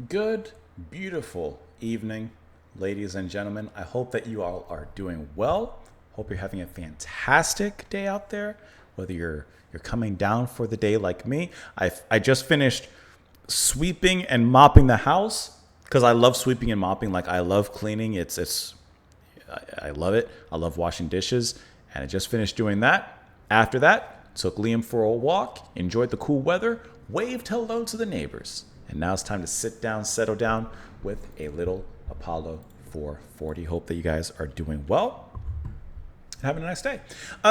Good, beautiful evening, ladies and gentlemen. I hope that you all are doing well. Hope you're having a fantastic day out there. Whether you're coming down for the day like me. I just finished sweeping and mopping the house because I love sweeping and mopping. Like I love cleaning. I love it. I love washing dishes, and I just finished doing that. After that, took Liam for a walk, enjoyed the cool weather, waved hello to the neighbors. And now it's time to sit down, settle down with a little Apollo 440. Hope that you guys are doing well and having a nice day.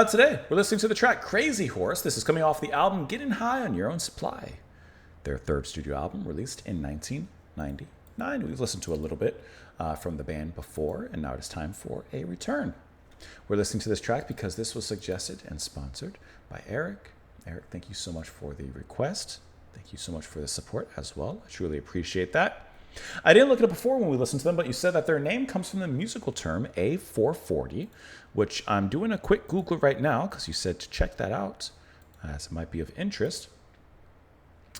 Today, we're listening to the track Crazy Horse. This is coming off the album Getting High on Your Own Supply, their third studio album released in 1999. We've listened to a little bit from the band before, and now it's time for a return. We're listening to this track because this was suggested and sponsored by Eric. Eric, thank you so much for the request. Thank you so much for the support as well. I truly appreciate that. I didn't look it up before when we listened to them, but you said that their name comes from the musical term A440, which I'm doing a quick Google right now because you said to check that out as it might be of interest.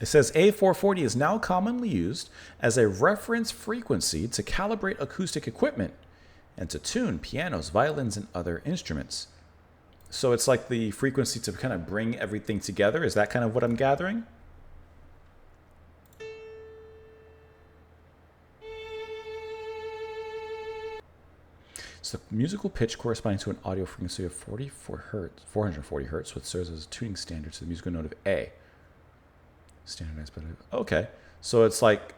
It says A440 is now commonly used as a reference frequency to calibrate acoustic equipment and to tune pianos, violins, and other instruments. So it's like the frequency to kind of bring everything together. Is that kind of what I'm gathering? So the musical pitch corresponding to an audio frequency of 440 hertz, which serves as a tuning standard to the musical note of A. Standardized, but okay. So it's like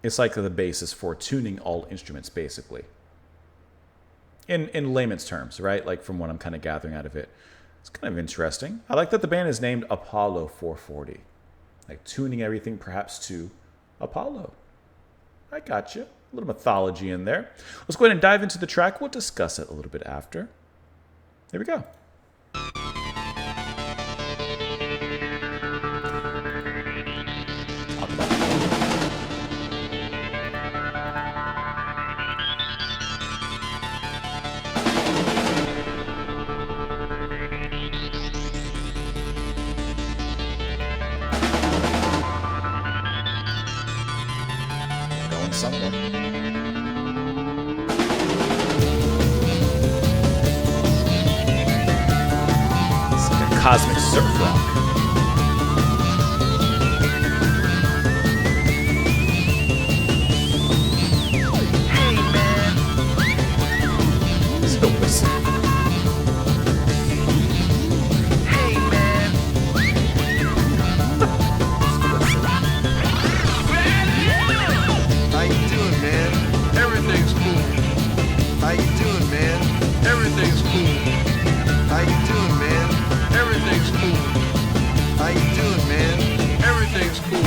the basis for tuning all instruments, basically. In layman's terms, right? Like from what I'm kind of gathering out of it. It's kind of interesting. I like that the band is named Apollo 440. Like tuning everything perhaps to Apollo. I got you. A little mythology in there. Let's go ahead and dive into the track. We'll discuss it a little bit after. Here we go. Going somewhere. Cosmic surf rock. Hey man. So listen. Hey man. How you doing, man? Everything's cool. How you doing, man? Everything's cool. How you doing, man? Everything's cool. How you doing, man? Everything's cool.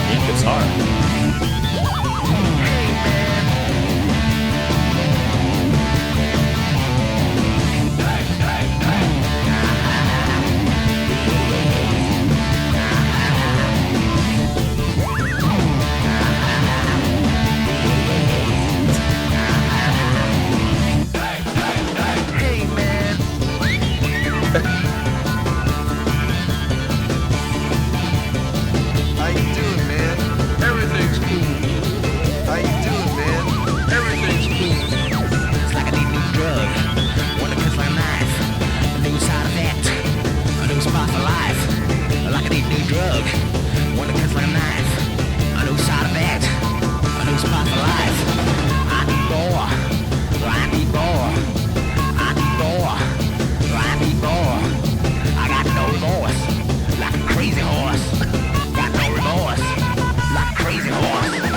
Beat guitar. Hey, man. Hey, man. How you doing, man? Everything's cool. How you doing, man? Everything's cool. It's like I need a new drug, one that cuts like a knife, a new side effect, a new spot for life. Like I need a new drug, one that cuts like a knife, a new side effect, a new spot for life. I need more, I need more, I need more, I need more. I got no remorse, like a crazy horse. Got no remorse, like a crazy horse. Hey, man.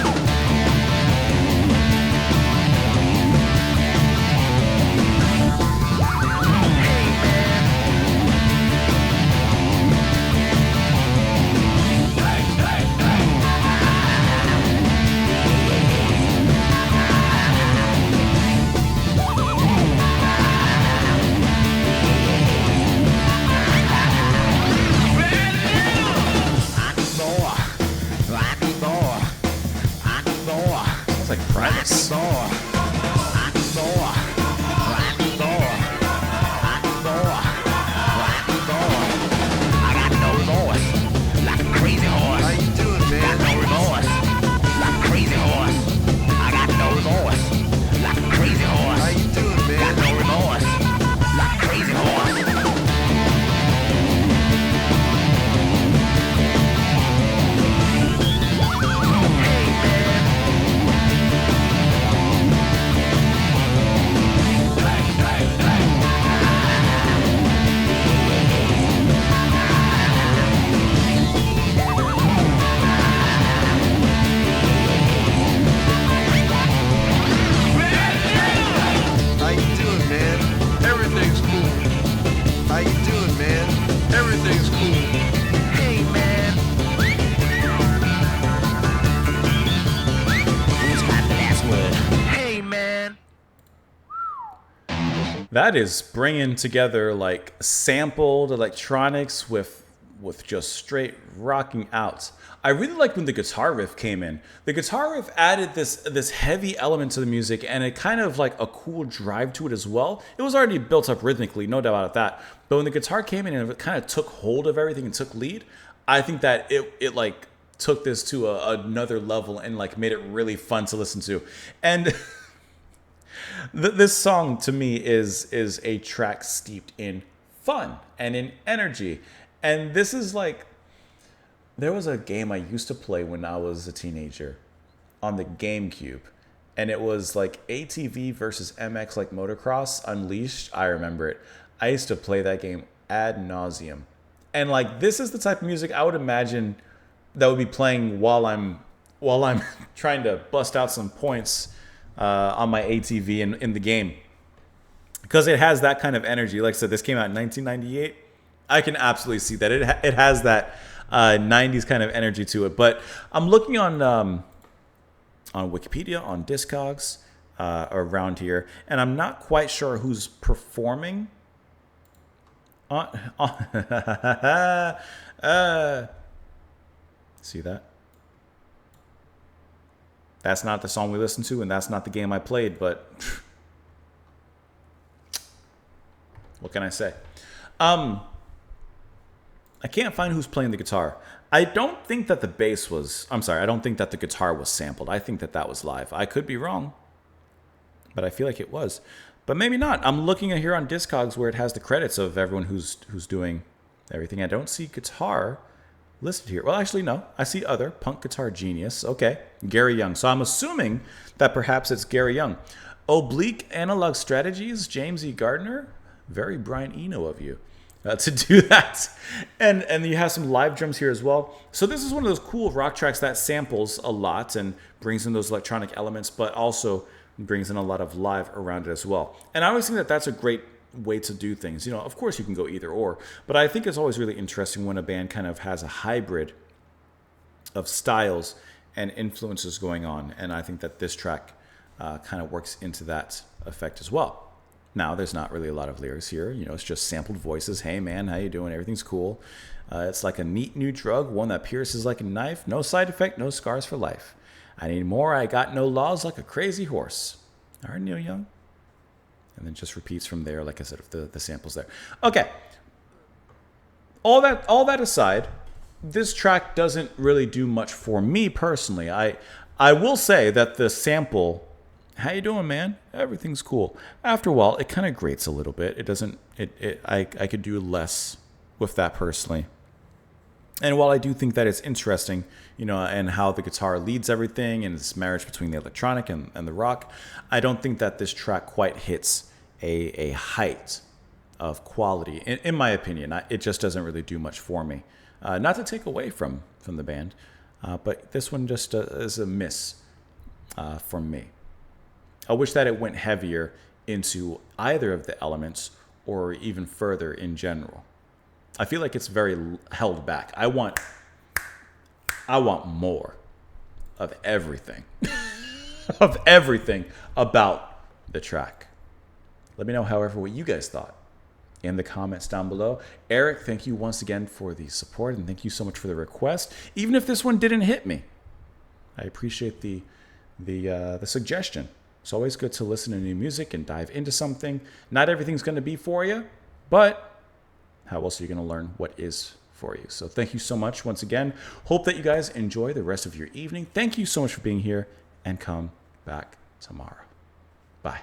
That is bringing together like sampled electronics with just straight rocking out. I really liked when the guitar riff came in. The guitar riff added this heavy element to the music, and it kind of like a cool drive to it as well. It was already built up rhythmically, no doubt about that. But when the guitar came in and it kind of took hold of everything and took lead, I think that it like took this to another level and like made it really fun to listen to. And this song to me is a track steeped in fun and in energy. And this is like, there was a game I used to play when I was a teenager on the GameCube, and it was like ATV versus MX, like Motocross Unleashed. I remember it. I used to play that game ad nauseum. And like, this is the type of music I would imagine that would be playing while I'm trying to bust out some points on my ATV in the game, because it has that kind of energy. Like I said, this came out in 1998. I can absolutely see that it has that 90s kind of energy to it. But I'm looking on Wikipedia, on Discogs, around here, and I'm not quite sure who's performing see that? That's not the song we listened to, and that's not the game I played, but what can I say? I can't find who's playing the guitar. I don't think that the bass was... I'm sorry, I don't think that the guitar was sampled. I think that that was live. I could be wrong, but I feel like it was. But maybe not. I'm looking at here on Discogs where it has the credits of everyone who's doing everything. I don't see guitar listed here. Well, actually, no. I see other. Punk Guitar Genius. Okay. Gary Young. So I'm assuming that perhaps it's Gary Young. Oblique Analog Strategies, James E. Gardner. Very Brian Eno of you. To do that. And you have some live drums here as well. So this is one of those cool rock tracks that samples a lot and brings in those electronic elements, but also brings in a lot of live around it as well. And I always think that that's a great way to do things. You know, of course you can go either or, but I think it's always really interesting when a band kind of has a hybrid of styles and influences going on. And I think that this track kind of works into that effect as well. Now, there's not really a lot of lyrics here. You know, it's just sampled voices. Hey, man, how you doing? Everything's cool. It's like a neat new drug, one that pierces like a knife. No side effect, no scars for life. I need more. I got no laws, like a crazy horse. All right, Neil Young. And then just repeats from there, like I said, the samples there. Okay. All that aside, this track doesn't really do much for me personally. I will say that the sample... How you doing, man? Everything's cool. After a while, it kind of grates a little bit. It doesn't. I could do less with that personally. And while I do think that it's interesting, you know, and how the guitar leads everything and this marriage between the electronic and the rock, I don't think that this track quite hits a height of quality. In my opinion, it just doesn't really do much for me. Not to take away from the band, but this one just is a miss for me. I wish that it went heavier into either of the elements or even further in general. I feel like it's very held back. I want more of everything. Of everything about the track. Let me know, however, what you guys thought in the comments down below. Eric, thank you once again for the support, and thank you so much for the request. Even if this one didn't hit me, I appreciate the suggestion. It's always good to listen to new music and dive into something. Not everything's going to be for you, but how else are you going to learn what is for you? So thank you so much once again. Hope that you guys enjoy the rest of your evening. Thank you so much for being here, and come back tomorrow. Bye.